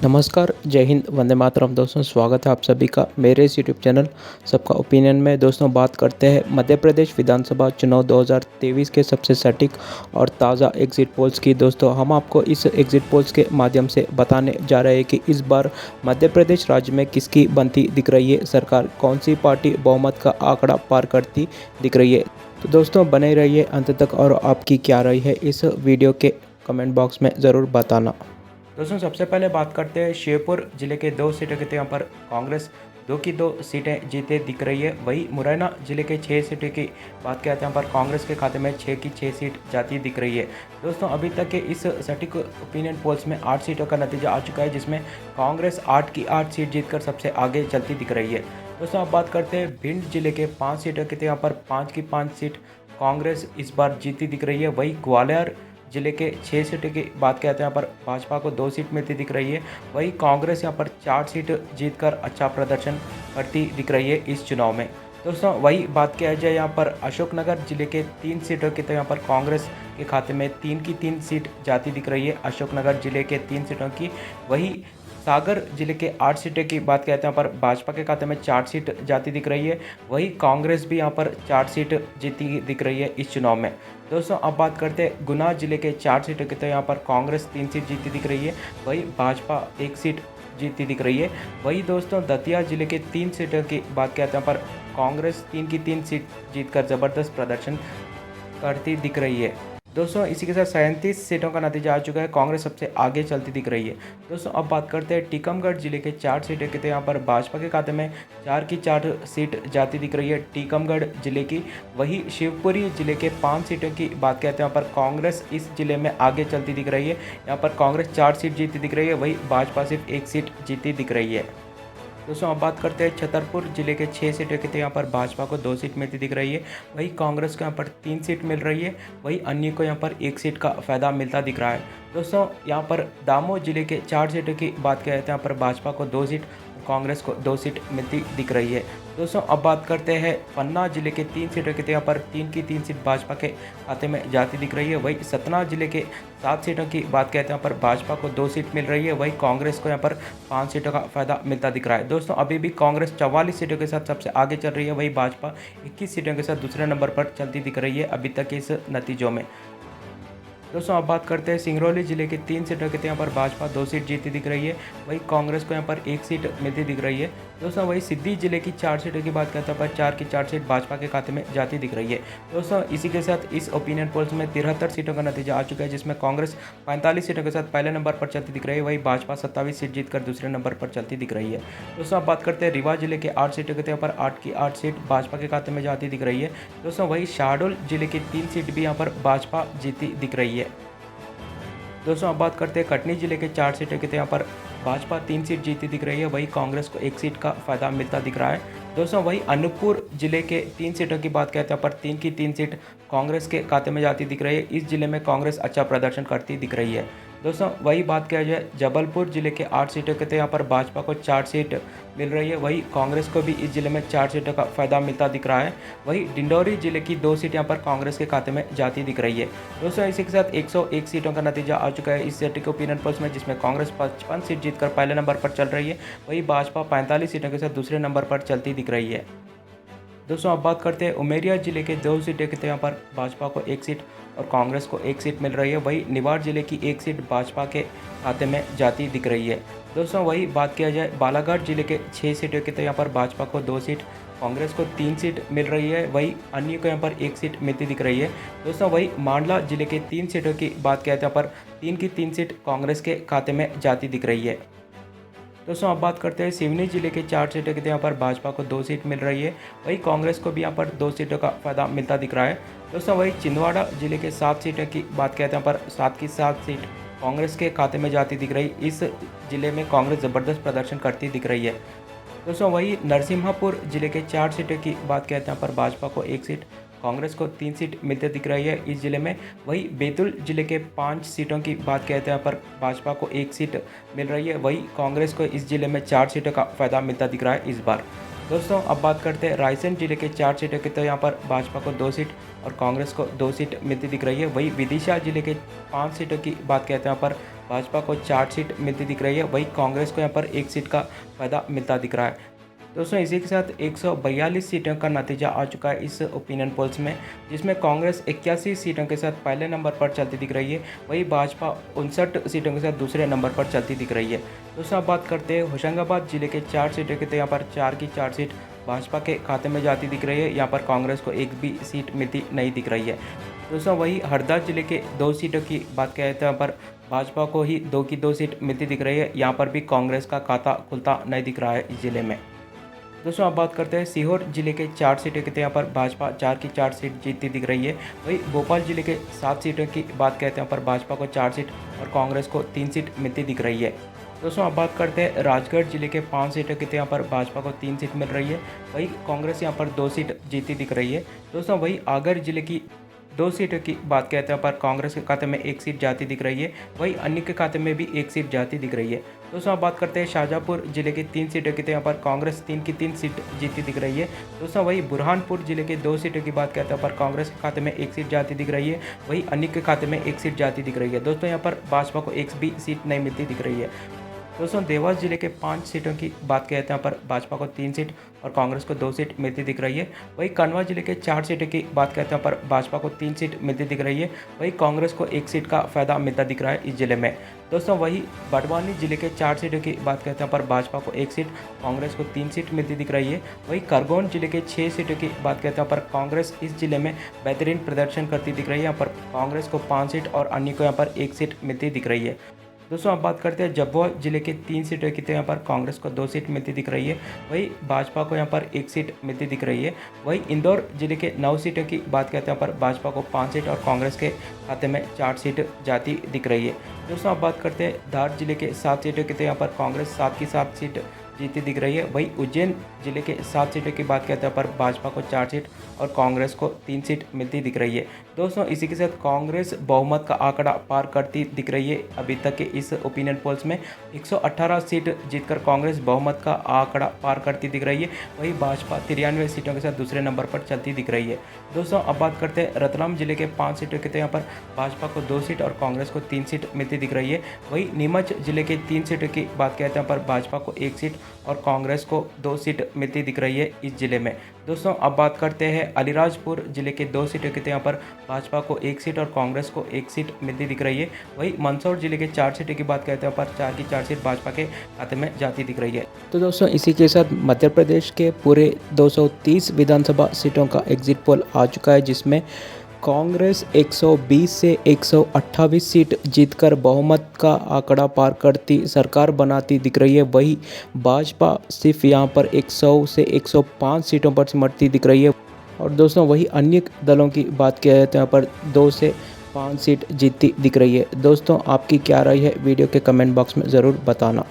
नमस्कार, जय हिंद, वंदे मातरम। दोस्तों, स्वागत है आप सभी का मेरे इस यूट्यूब चैनल सबका ओपिनियन में। दोस्तों, बात करते हैं मध्य प्रदेश विधानसभा चुनाव 2023 के सबसे सटीक और ताज़ा एग्जिट पोल्स की। दोस्तों, हम आपको इस एग्जिट पोल्स के माध्यम से बताने जा रहे हैं कि इस बार मध्य प्रदेश राज्य में किसकी बनती दिख रही है सरकार, कौन सी पार्टी बहुमत का आंकड़ा पार करती दिख रही है। तो दोस्तों, बने रहिए अंत तक और आपकी क्या राय है इस वीडियो के कमेंट बॉक्स में ज़रूर बताना। दोस्तों, सबसे पहले बात करते हैं श्योपुर जिले के 2 सीटों के। यहाँ पर कांग्रेस 2 की 2 सीटें जीते दिख रही है। वही मुरैना जिले के 6 सीटों की बात किया तो यहाँ पर कांग्रेस के खाते में 6 की 6 सीट जाती दिख रही है। दोस्तों, अभी तक के इस सटीक ओपिनियन पोल्स में 8 सीटों का नतीजा आ चुका है, जिसमें कांग्रेस 8 की 8 सीट जीतकर सबसे आगे चलती दिख रही है। दोस्तों, अब बात करते हैं भिंड जिले के 5 सीटों की। तो यहाँ पर 5 की 5 सीट कांग्रेस इस बार जीती दिख रही है। वही ग्वालियर जिले के 6 सीटों की बात किया तो यहाँ पर भाजपा को 2 सीट मिलती दिख रही है। वही कांग्रेस यहाँ पर 4 सीट जीतकर अच्छा प्रदर्शन करती दिख रही है इस चुनाव में। दोस्तों, वही बात किया जाए यहाँ पर अशोकनगर जिले के 3 सीटों की। तो यहाँ पर कांग्रेस के खाते में 3 की 3 सीट जाती दिख रही है अशोकनगर जिले के 3 सीटों की। वही सागर जिले के 8 सीटों की बात किया तो यहाँ पर भाजपा के खाते में 4 सीट जाती दिख रही है। वही कांग्रेस भी यहाँ पर 4 सीट जीती दिख रही है इस चुनाव में। दोस्तों, अब बात करते हैं गुना जिले के 4 सीटों की। तो यहाँ पर कांग्रेस 3 सीट जीती दिख रही है। वही भाजपा 1 सीट जीती दिख रही है। वही दोस्तों, दतिया जिले के 3 सीटों की बात किया तो यहाँ पर कांग्रेस 3 की 3 सीट जीतकर ज़बरदस्त प्रदर्शन करती दिख रही है। दोस्तों, इसी के साथ 37 सीटों का नतीजा आ चुका है, कांग्रेस सबसे आगे चलती दिख रही है। दोस्तों, अब बात करते हैं टीकमगढ़ जिले के 4 सीटें के। तो यहाँ पर भाजपा के खाते में 4 की 4 सीट जाती दिख रही है टीकमगढ़ जिले की। वही शिवपुरी जिले के 5 सीटों की बात करते हैं, यहाँ पर कांग्रेस इस जिले में आगे चलती दिख रही है। यहाँ पर कांग्रेस 4 सीट जीती दिख रही है। वही भाजपा सिर्फ 1 सीट जीती दिख रही है। दोस्तों, अब बात करते हैं छतरपुर जिले के 6 सीटें की। तो यहाँ पर भाजपा को 2 सीट मिलती दिख रही है। वही कांग्रेस को यहाँ पर 3 सीट मिल रही है। वही अन्य को यहाँ पर 1 सीट का फायदा मिलता दिख रहा है। दोस्तों, यहाँ पर दामोह जिले के 4 सीटों की बात किया जाए तो यहाँ पर भाजपा को 2 सीट, कांग्रेस को 2 सीट मिलती दिख रही है। दोस्तों, अब बात करते हैं पन्ना जिले के 3 सीटों की। तो यहाँ पर 3 की 3 सीट भाजपा के खाते में जाती दिख रही है। वही सतना जिले के 7 सीटों की बात किया तो यहाँ पर भाजपा को 2 सीट मिल रही है। वही कांग्रेस को यहाँ पर 5 सीटों का फायदा मिलता दिख रहा है। दोस्तों, अभी भी कांग्रेस 44 सीटों के साथ सबसे आगे चल रही है। वही भाजपा 21 सीटों के साथ दूसरे नंबर पर चलती दिख रही है अभी तक के इस नतीजों में। दोस्तों, अब बात करते हैं सिंगरौली जिले के 3 सीटों के। यहाँ पर भाजपा 2 सीट जीती दिख रही है। वही कांग्रेस को यहाँ पर 1 सीट मिलती दिख रही है। दोस्तों, वही सिद्दी जिले की 4 सीटों की बात करते हैं पर 4 की 4 सीट भाजपा के खाते में जाती दिख रही है। दोस्तों, इसी के साथ इस ओपिनियन पोल्स में 73 सीटों का नतीजा आ चुका है, जिसमें कांग्रेस 45 सीटों के साथ पहले नंबर पर चलती दिख रही है। वही भाजपा 27 सीट जीतकर दूसरे नंबर पर चलती दिख रही है। दोस्तों, अब बात करते हैं रीवा जिले के 8 सीटों के। यहाँ पर 8 की 8 सीट भाजपा के खाते में जाती दिख रही है। दोस्तों, वही शहडोल जिले की 3 सीट भी यहाँ पर भाजपा जीती दिख रही है। दोस्तों, अब बात करते हैं कटनी जिले के 4 सीटों की। तो यहाँ पर भाजपा 3 सीट जीती दिख रही है। वही कांग्रेस को 1 सीट का फायदा मिलता दिख रहा है। दोस्तों, वही अनूपपुर जिले के 3 सीटों की बात करते हैं पर 3 की 3 सीट कांग्रेस के खाते में जाती दिख रही है। इस जिले में कांग्रेस अच्छा प्रदर्शन करती दिख रही है। दोस्तों, वही बात किया जाए जबलपुर जिले के 8 सीटों के। तो यहाँ पर भाजपा को 4 सीट मिल रही है। वही कांग्रेस को भी इस जिले में 4 सीटों का फायदा मिलता दिख रहा है। वही डिंडौरी जिले की 2 सीट यहाँ पर कांग्रेस के खाते में जाती दिख रही है। दोस्तों, इसी के साथ 101 सीटों का नतीजा आ चुका है इस सटीक ओपिनियन पोल्स में, जिसमें कांग्रेस 55 सीट जीतकर पहले नंबर पर चल रही है। वही भाजपा 45 सीटों के साथ दूसरे नंबर पर चलती दिख रही है। दोस्तों, अब बात करते हैं उमेरिया जिले के 2 सीटें के। तो यहाँ पर भाजपा को 1 सीट और कांग्रेस को 1 सीट मिल रही है। वही निवाड़ जिले की 1 सीट भाजपा के खाते में जाती दिख रही है। दोस्तों, वही बात किया जाए बालाघाट जिले के 6 सीटों की। तो यहाँ पर भाजपा को 2 सीट, कांग्रेस को 3 सीट मिल रही है। वही अन्य को यहाँ पर 1 सीट मिलती दिख रही है। दोस्तों, वही मांडला जिले के 3 सीटों की बात किया तो यहाँ पर 3 की 3 सीट कांग्रेस के खाते में जाती दिख रही है। दोस्तों, अब बात करते हैं सिवनी जिले के 4 सीटों की। यहाँ पर भाजपा को 2 सीट मिल रही है। वही कांग्रेस को भी यहाँ पर 2 सीटों का फायदा मिलता दिख रहा है। दोस्तों, वही छिंदवाड़ा जिले के 7 सीटों की बात करते हैं पर 7 की 7 सीट कांग्रेस के खाते में जाती दिख रही। इस जिले में कांग्रेस ज़बरदस्त प्रदर्शन करती दिख रही है। दोस्तों, वही नरसिम्हापुर जिले के 4 सीटों की बात करते हैं पर भाजपा को 1 सीट, कांग्रेस को 3 सीट मिलते दिख रही है इस जिले में। वही बैतूल जिले के 5 सीटों की बात कहते हैं पर भाजपा को 1 सीट मिल रही है। वही कांग्रेस को इस जिले में 4 सीटों का फायदा मिलता दिख रहा है इस बार। दोस्तों, अब बात करते हैं रायसेन जिले के 4 सीटों की। तो यहाँ पर भाजपा को 2 सीट और कांग्रेस को 2 सीट मिलती दिख रही है। वही विदिशा जिले के 5 सीटों की बात कहते हैं पर भाजपा को 4 सीट मिलती दिख रही है, वहीं कांग्रेस को यहाँ पर 1 सीट का फ़ायदा मिलता दिख रहा है। दोस्तों इसी के साथ 142 सीटों का नतीजा आ चुका है इस ओपिनियन पोल्स में, जिसमें कांग्रेस 81 सीटों के साथ पहले नंबर पर चलती दिख रही है, वहीं भाजपा 59 सीटों के साथ दूसरे नंबर पर चलती दिख रही है। दोस्तों अब बात करते हैं होशंगाबाद जिले के 4 सीटों की, तो यहाँ पर 4 की 4 सीट भाजपा के खाते में जाती दिख रही है, यहाँ पर कांग्रेस को एक भी सीट मिलती नहीं दिख रही है। दोस्तों वही हरदा जिले के 2 सीटों की बात करें तो यहाँ पर भाजपा को ही 2 की 2 सीट मिलती दिख रही है, यहाँ पर भी कांग्रेस का खाता खुलता नहीं दिख रहा है इस जिले में। दोस्तों अब बात करते हैं सीहोर जिले के 4 सीटें की, तो यहाँ पर भाजपा 4 की 4 सीट जीतती दिख रही है, वहीं भोपाल जिले के 7 सीटों की बात करते हैं, यहाँ पर भाजपा को 4 सीट और कांग्रेस को 3 सीट मिलती दिख रही है। दोस्तों अब बात करते हैं राजगढ़ जिले के 5 सीटों की, तो यहाँ पर भाजपा को 3 सीट मिल रही है, वहीं कांग्रेस यहाँ पर 2 सीट जीती दिख रही है। दोस्तों वहीं आगर जिले की 2 सीटों की बात कहते हैं पर कांग्रेस के खाते में 1 सीट जाती दिख रही है, वहीं अन्य के खाते में भी 1 सीट जाती दिख रही है। दोस्तों अब बात करते हैं शाहजहाँपुर जिले के 3 सीटों की, तो यहाँ पर कांग्रेस 3 की 3 सीट जीती दिख रही है। दोस्तों वहीं बुरहानपुर जिले के 2 सीटों की बात कहते हैं पर कांग्रेस के खाते में 1 सीट जाती दिख रही है, वहीं अन्य के खाते में 1 सीट जाती दिख रही है। दोस्तों यहाँ पर भाजपा को 1 भी सीट नहीं मिलती दिख रही है। दोस्तों देवास जिले के 5 सीटों की बात कहते हैं, यहाँ पर भाजपा को 3 सीट और कांग्रेस को 2 सीट मिलती दिख रही है, वहीं खंडवा जिले के 4 सीटों की बात कहते हैं पर भाजपा को 3 सीट मिलती दिख रही है, वहीं कांग्रेस को 1 सीट का फायदा मिलता दिख रहा है इस जिले में। दोस्तों वही बड़वानी जिले के 4 सीटों की बात कहते हैं पर भाजपा को 1 सीट, कांग्रेस को 3 सीट मिलती दिख रही है, वहीं खरगोन जिले के 6 सीटों की बात कहते हैं पर कांग्रेस इस जिले में बेहतरीन प्रदर्शन करती दिख रही है, यहाँ पर कांग्रेस को 5 सीट और अन्य को यहाँ पर 1 सीट मिलती दिख रही है। दोस्तों अब बात करते हैं झाबुआ जिले के 3 सीटों की, तो यहाँ पर कांग्रेस को 2 सीट मिलती दिख रही है, वहीं भाजपा को यहाँ पर 1 सीट मिलती दिख रही है, वहीं इंदौर जिले के 9 सीटों की बात करते हैं पर भाजपा को 5 सीट और कांग्रेस के खाते में 4 सीट जाती दिख रही है। दोस्तों अब बात करते हैं धार जिले के 7 सीटों की, तो यहाँ पर कांग्रेस 7 की 7 सीट जीती दिख रही है, वहीं उज्जैन जिले के 7 सीटों की बात कहते हैं पर भाजपा को 4 सीट और कांग्रेस को 3 सीट मिलती दिख रही है। दोस्तों इसी के साथ कांग्रेस बहुमत का आंकड़ा पार करती दिख रही है अभी तक के इस ओपिनियन पोल्स में। 118 सीट जीतकर कांग्रेस बहुमत का आंकड़ा पार करती दिख रही है, वहीं भाजपा 93 सीटों के साथ दूसरे नंबर पर चलती दिख रही है। दोस्तों अब बात करते हैं रतलाम जिले के 5 सीटों के, तो यहाँ पर भाजपा को 2 सीट और कांग्रेस को 3 सीट मिलती दिख रही है, वहीं नीमच जिले के 3 सीटों की बात कहते हैं पर भाजपा को 1 सीट और कांग्रेस को 2 सीट मिलती दिख रही है इस जिले में। दोस्तों अब बात करते हैं अलीराजपुर जिले के 2 सीटों की, तो यहाँ पर भाजपा को 1 सीट और कांग्रेस को 1 सीट मिलती दिख रही है, वहीं मंदसौर जिले के 4 सीटों की बात कहते हैं पर 4 की 4 सीट भाजपा के खाते में जाती दिख रही है। तो दोस्तों इसी के साथ मध्य प्रदेश के पूरे 230 विधानसभा सीटों का एग्जिट पोल आ चुका है, जिसमें कांग्रेस 120 से 128 सीट जीतकर बहुमत का आंकड़ा पार करती सरकार बनाती दिख रही है, वहीं भाजपा सिर्फ यहां पर 100 से 105 सीटों पर सिमटती दिख रही है। और दोस्तों वही अन्य दलों की बात किया जाए तो यहाँ पर 2 से 5 सीट जीतती दिख रही है। दोस्तों आपकी क्या राय है वीडियो के कमेंट बॉक्स में ज़रूर बताना।